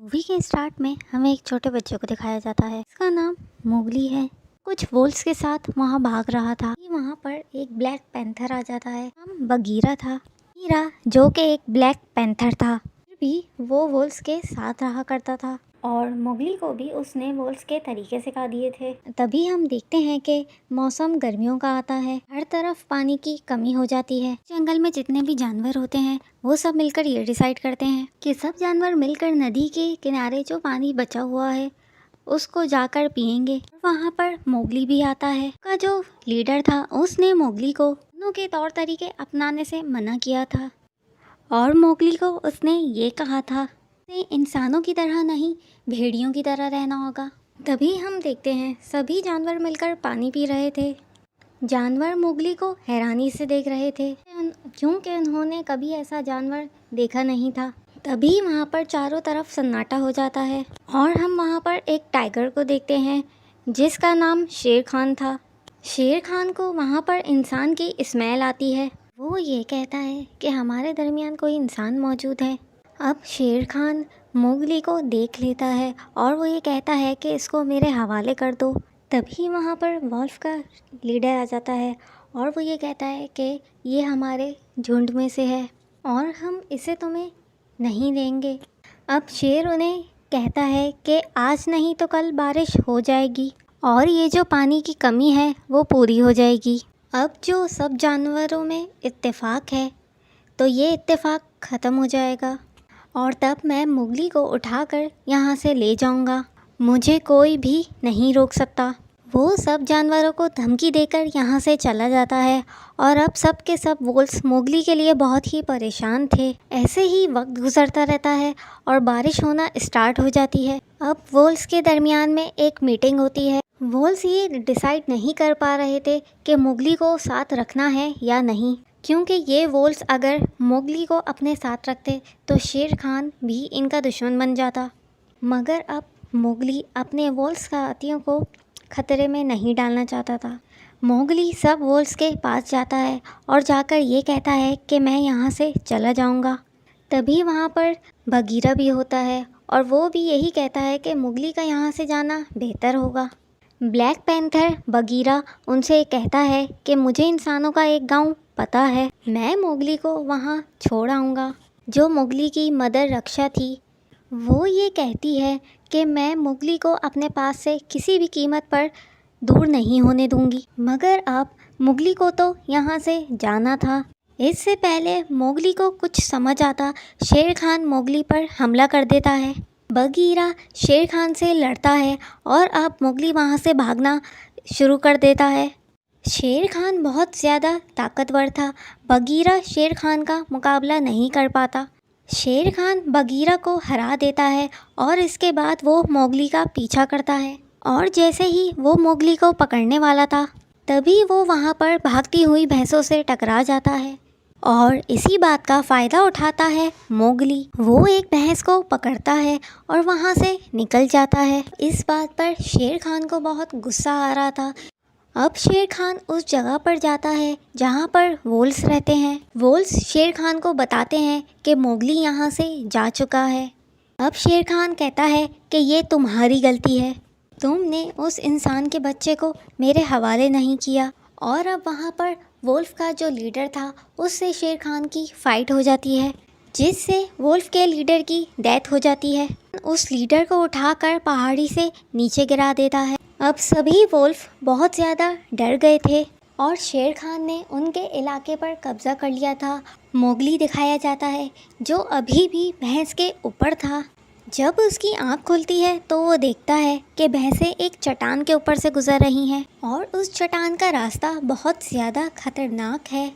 Movie के start में हमें एक छोटे बच्चे को दिखाया जाता है। इसका नाम मोगली है। कुछ वोल्स के साथ वहाँ भाग रहा था कि वहाँ पर एक ब्लैक पैंथर आ जाता है। नाम बगीरा था। बगीरा जो कि एक ब्लैक पैंथर था, फिर भी वो वोल्स के साथ रहा करता था और मोगली को भी उसने वोल्स के तरीके सिखा दिए थे। तभी हम देखते हैं कि मौसम गर्मियों का आता है। हर तरफ पानी की कमी हो जाती है। जंगल में जितने भी जानवर होते हैं वो सब मिलकर ये डिसाइड करते हैं कि सब जानवर मिलकर नदी के किनारे जो पानी बचा हुआ है उसको जाकर पिएंगे। वहाँ पर मोगली भी आता है। का जो लीडर था उसने मोगली को दोनों के तौर तरीके अपनाने से मना किया था और मोगली को उसने ये कहा था कि इंसानों की तरह नहीं, भेड़ियों की तरह रहना होगा। तभी हम देखते हैं सभी जानवर मिलकर पानी पी रहे थे। जानवर मोगली को हैरानी से देख रहे थे क्योंकि उन्होंने कभी ऐसा जानवर देखा नहीं था। तभी वहाँ पर चारों तरफ सन्नाटा हो जाता है और हम वहाँ पर एक टाइगर को देखते हैं जिसका नाम शेर खान था। शेर खान को वहाँ पर इंसान की स्मेल आती है। वो ये कहता है कि हमारे दरमियान कोई इंसान मौजूद है। अब शेर खान मोगली को देख लेता है और वो ये कहता है कि इसको मेरे हवाले कर दो। तभी वहाँ पर वॉल्फ का लीडर आ जाता है और वो ये कहता है कि ये हमारे झुंड में से है और हम इसे तुम्हें नहीं देंगे। अब शेर उन्हें कहता है कि आज नहीं तो कल बारिश हो जाएगी और ये जो पानी की कमी है वो पूरी हो जाएगी। अब जो सब जानवरों में इत्तेफाक है तो ये इत्तेफाक ख़त्म हो जाएगा और तब मैं मोगली को उठाकर यहाँ से ले जाऊँगा। मुझे कोई भी नहीं रोक सकता। वो सब जानवरों को धमकी देकर यहाँ से चला जाता है और अब सब के सब वोल्स मोगली के लिए बहुत ही परेशान थे। ऐसे ही वक्त गुजरता रहता है और बारिश होना स्टार्ट हो जाती है। अब वोल्स के दरमियान में एक मीटिंग होती है। वोल्स ये डिसाइड नहीं कर पा रहे थे कि मोगली को साथ रखना है या नहीं, क्योंकि ये वोल्स अगर मोगली को अपने साथ रखते तो शेर खान भी इनका दुश्मन बन जाता। मगर अब मोगली अपने वोल्स साथियों को खतरे में नहीं डालना चाहता था। मोगली सब वोल्स के पास जाता है और जाकर ये कहता है कि मैं यहाँ से चला जाऊँगा। तभी वहाँ पर बगीरा भी होता है और वो भी यही कहता है कि मोगली का यहाँ से जाना बेहतर होगा। ब्लैक पैंथर बगीरा उनसे कहता है कि मुझे इंसानों का एक गांव पता है, मैं मोगली को वहाँ छोड़ आऊँगा। जो मोगली की मदर रक्षा थी वो ये कहती है कि मैं मोगली को अपने पास से किसी भी कीमत पर दूर नहीं होने दूंगी। मगर अब मोगली को तो यहाँ से जाना था। इससे पहले मोगली को कुछ समझ आता, शेर खान मोगली पर हमला कर देता है। बगीरा शेर खान से लड़ता है और अब मोगली वहाँ से भागना शुरू कर देता है। शेर खान बहुत ज़्यादा ताकतवर था। बगीरा शेर खान का मुकाबला नहीं कर पाता। शेर खान बगीरा को हरा देता है और इसके बाद वो मोगली का पीछा करता है और जैसे ही वो मोगली को पकड़ने वाला था तभी वो वहाँ पर भागती हुई भैंसों से टकरा जाता है और इसी बात का फ़ायदा उठाता है मोगली। वो एक भैंस को पकड़ता है और वहाँ से निकल जाता है। इस बात पर शेर खान को बहुत गुस्सा आ रहा था। अब शेर खान उस जगह पर जाता है जहाँ पर वोल्स रहते हैं। वोल्स शेर खान को बताते हैं कि मोगली यहाँ से जा चुका है। अब शेर खान कहता है कि ये तुम्हारी गलती है, तुमने उस इंसान के बच्चे को मेरे हवाले नहीं किया। और अब वहाँ पर वोल्फ का जो लीडर था उससे शेर खान की फ़ाइट हो जाती है जिससे वोल्फ के लीडर की डेथ हो जाती है। उस लीडर को उठाकर पहाड़ी से नीचे गिरा देता है। अब सभी वोल्फ बहुत ज़्यादा डर गए थे और शेर खान ने उनके इलाके पर कब्ज़ा कर लिया था। मोगली दिखाया जाता है जो अभी भी भैंस के ऊपर था। जब उसकी आँख खुलती है तो वो देखता है कि भैंसें एक चट्टान के ऊपर से गुजर रही हैं और उस चट्टान का रास्ता बहुत ज़्यादा खतरनाक है।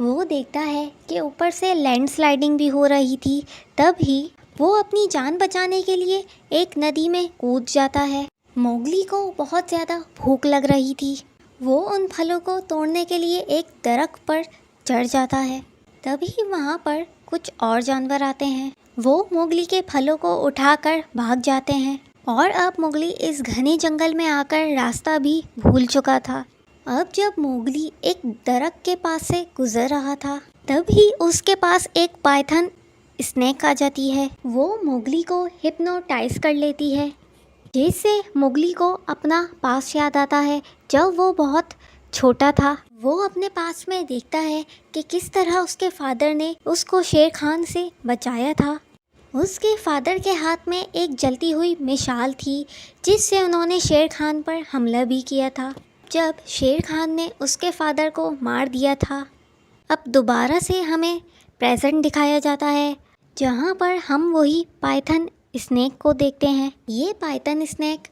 वो देखता है कि ऊपर से लैंडस्लाइडिंग भी हो रही थी। तभी वो अपनी जान बचाने के लिए एक नदी में कूद जाता है। मोगली को बहुत ज़्यादा भूख लग रही थी। वो उन फलों को तोड़ने के लिए एक दरख्त पर चढ़ जाता है। तभी वहाँ पर कुछ और जानवर आते हैं। वो मोगली के फलों को उठाकर भाग जाते हैं और अब मोगली इस घने जंगल में आकर रास्ता भी भूल चुका था। अब जब मोगली एक दरख्त के पास से गुजर रहा था तभी उसके पास एक पाइथन स्नेक आ जाती है। वो मोगली को हिप्नोटाइज कर लेती है, जिससे मोगली को अपना पास्ट याद आता है जब वो बहुत छोटा था। वो अपने पास्ट में देखता है कि किस तरह उसके फादर ने उसको शेर खान से बचाया था। उसके फादर के हाथ में एक जलती हुई मिसाल थी, जिससे उन्होंने शेर खान पर हमला भी किया था जब शेर खान ने उसके फादर को मार दिया था। अब दोबारा से हमें प्रेजेंट दिखाया जाता है, जहाँ पर हम वही पाइथन स्नेक को देखते हैं। ये पाइथन स्नेक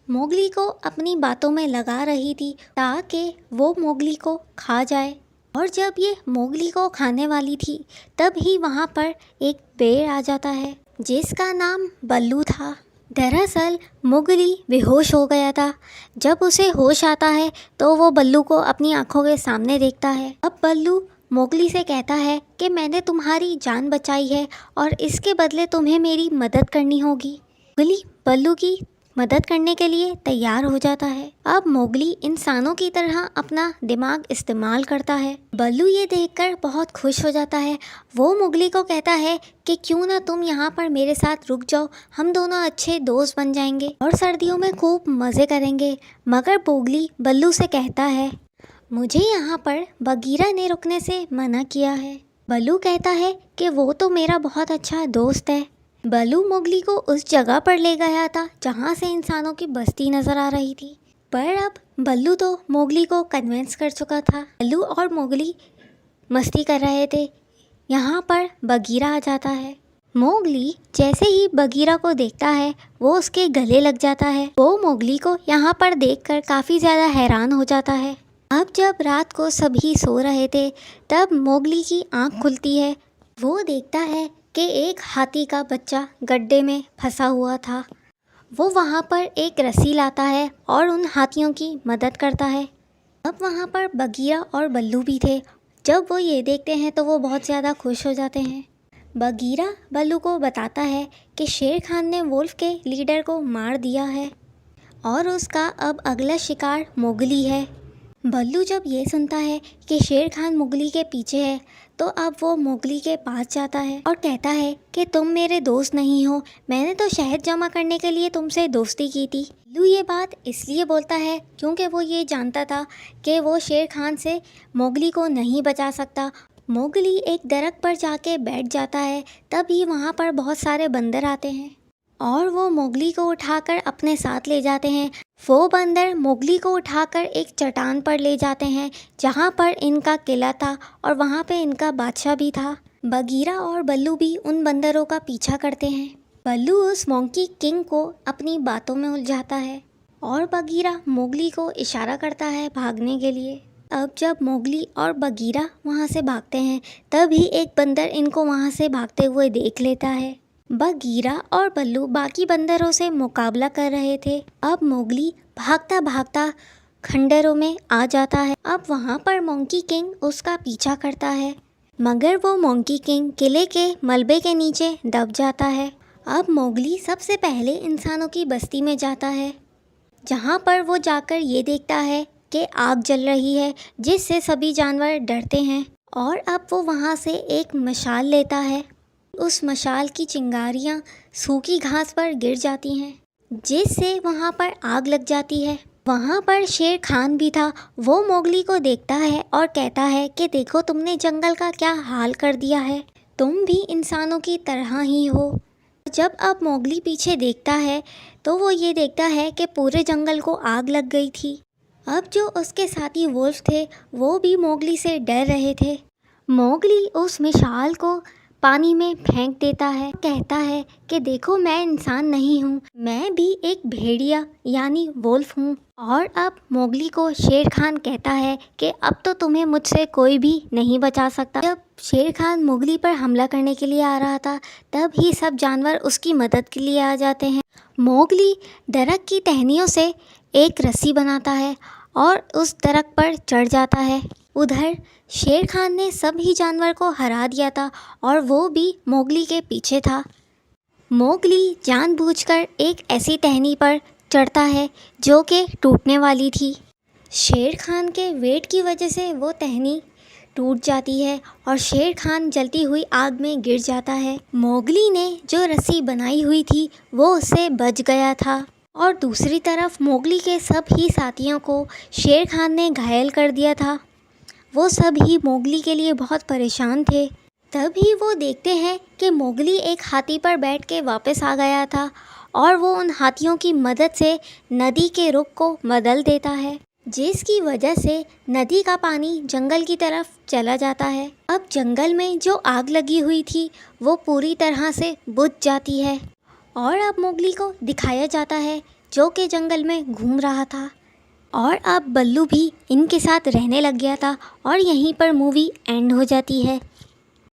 मोगली को अपनी बातों में लगा रही थी ताकि वो मोगली को खा जाए। और जब ये मोगली को खाने वाली थी तब ही वहाँ पर एक बेर आ जाता है, जिसका नाम बल्लू था। दरअसल मोगली बेहोश हो गया था। जब उसे होश आता है तो वो बल्लू को अपनी आंखों के सामने देखता है। अब बल्लू मोगली से कहता है कि मैंने तुम्हारी जान बचाई है और इसके बदले तुम्हें मेरी मदद करनी होगी। मोगली बल्लू की मदद करने के लिए तैयार हो जाता है। अब मोगली इंसानों की तरह अपना दिमाग इस्तेमाल करता है। बल्लू ये देखकर बहुत खुश हो जाता है। वो मोगली को कहता है कि क्यों ना तुम यहाँ पर मेरे साथ रुक जाओ, हम दोनों अच्छे दोस्त बन जाएंगे और सर्दियों में खूब मज़े करेंगे। मगर मोगली बल्लू से कहता है, मुझे यहाँ पर बगीरा ने रुकने से मना किया है। बल्लू कहता है कि वो तो मेरा बहुत अच्छा दोस्त है। बल्लू मोगली को उस जगह पर ले गया था जहाँ से इंसानों की बस्ती नज़र आ रही थी, पर अब बल्लू तो मोगली को कन्विंस कर चुका था। बल्लू और मोगली मस्ती कर रहे थे। यहाँ पर बगीरा आ जाता है। मोगली जैसे ही बगीरा को देखता है वो उसके गले लग जाता है। वो मोगली को यहाँ पर देखकर काफ़ी ज़्यादा हैरान हो जाता है। अब जब रात को सभी सो रहे थे तब मोगली की आँख खुलती है। वो देखता है कि एक हाथी का बच्चा गड्ढे में फंसा हुआ था। वो वहाँ पर एक रस्सी लाता है और उन हाथियों की मदद करता है। अब वहाँ पर बगीरा और बल्लू भी थे। जब वो ये देखते हैं तो वो बहुत ज़्यादा खुश हो जाते हैं। बगीरा बल्लू को बताता है कि शेर खान ने वुल्फ के लीडर को मार दिया है और उसका अब अगला शिकार मोगली है। बल्लू जब ये सुनता है कि शेर खान मोगली के पीछे है तो अब वो मोगली के पास जाता है और कहता है कि तुम मेरे दोस्त नहीं हो, मैंने तो शहद जमा करने के लिए तुमसे दोस्ती की थी। बल्लू ये बात इसलिए बोलता है क्योंकि वो ये जानता था कि वो शेर खान से मोगली को नहीं बचा सकता। मोगली एक दरख्त पर जाके बैठ जाता है। तभी वहाँ पर बहुत सारे बंदर आते हैं और वो मोगली को उठाकर अपने साथ ले जाते हैं। वो बंदर मोगली को उठाकर एक चट्टान पर ले जाते हैं जहाँ पर इनका किला था और वहाँ पे इनका बादशाह भी था। बगीरा और बल्लू भी उन बंदरों का पीछा करते हैं। बल्लू उस मोंकी किंग को अपनी बातों में उलझाता है और बगीरा मोगली को इशारा करता है भागने के लिए। अब जब मोगली और बगीरा वहाँ से भागते हैं तभी एक बंदर इनको वहाँ से भागते हुए देख लेता है। बगीरा और बल्लू बाकी बंदरों से मुकाबला कर रहे थे। अब मोगली भागता भागता खंडरों में आ जाता है। अब वहाँ पर मोंकी किंग उसका पीछा करता है, मगर वो मोंकी किंग किले के मलबे के नीचे दब जाता है। अब मोगली सबसे पहले इंसानों की बस्ती में जाता है, जहाँ पर वो जाकर ये देखता है कि आग जल रही है, जिससे सभी जानवर डरते हैं। और अब वो वहाँ से एक मशाल लेता है। उस मशाल की चिंगारियाँ सूखी घास पर गिर जाती हैं, जिससे वहाँ पर आग लग जाती है। वहाँ पर शेर खान भी था। वो मोगली को देखता है और कहता है कि देखो तुमने जंगल का क्या हाल कर दिया है, तुम भी इंसानों की तरह ही हो। जब अब मोगली पीछे देखता है तो वो ये देखता है कि पूरे जंगल को आग लग गई थी। अब जो उसके साथी वुल्फ थे वो भी मोगली से डर रहे थे। मोगली उस मिसाल को पानी में फेंक देता है, कहता है कि देखो मैं इंसान नहीं हूँ, मैं भी एक भेड़िया यानी वुल्फ हूँ। और अब मोगली को शेर खान कहता है कि अब तो तुम्हें मुझसे कोई भी नहीं बचा सकता। जब शेर खान मोगली पर हमला करने के लिए आ रहा था तब ही सब जानवर उसकी मदद के लिए आ जाते हैं। मोगली दरख्त की टहनियों से एक रस्सी बनाता है और उस दरख्त पर चढ़ जाता है। उधर शेर खान ने सभी जानवर को हरा दिया था और वो भी मोगली के पीछे था। मोगली जानबूझकर एक ऐसी टहनी पर चढ़ता है जो कि टूटने वाली थी। शेर खान के वेट की वजह से वो टहनी टूट जाती है और शेर खान जलती हुई आग में गिर जाता है। मोगली ने जो रस्सी बनाई हुई थी वो उससे बच गया था और दूसरी तरफ मोगली के सब ही साथियों को शेर खान ने घायल कर दिया था। वो सब ही मोगली के लिए बहुत परेशान थे। तभी वो देखते हैं कि मोगली एक हाथी पर बैठ के वापस आ गया था और वो उन हाथियों की मदद से नदी के रुख को बदल देता है, जिसकी वजह से नदी का पानी जंगल की तरफ चला जाता है। अब जंगल में जो आग लगी हुई थी वो पूरी तरह से बुझ जाती है और अब मोगली को दिखाया जाता है जो कि जंगल में घूम रहा था और अब बल्लू भी इनके साथ रहने लग गया था और यहीं पर मूवी एंड हो जाती है।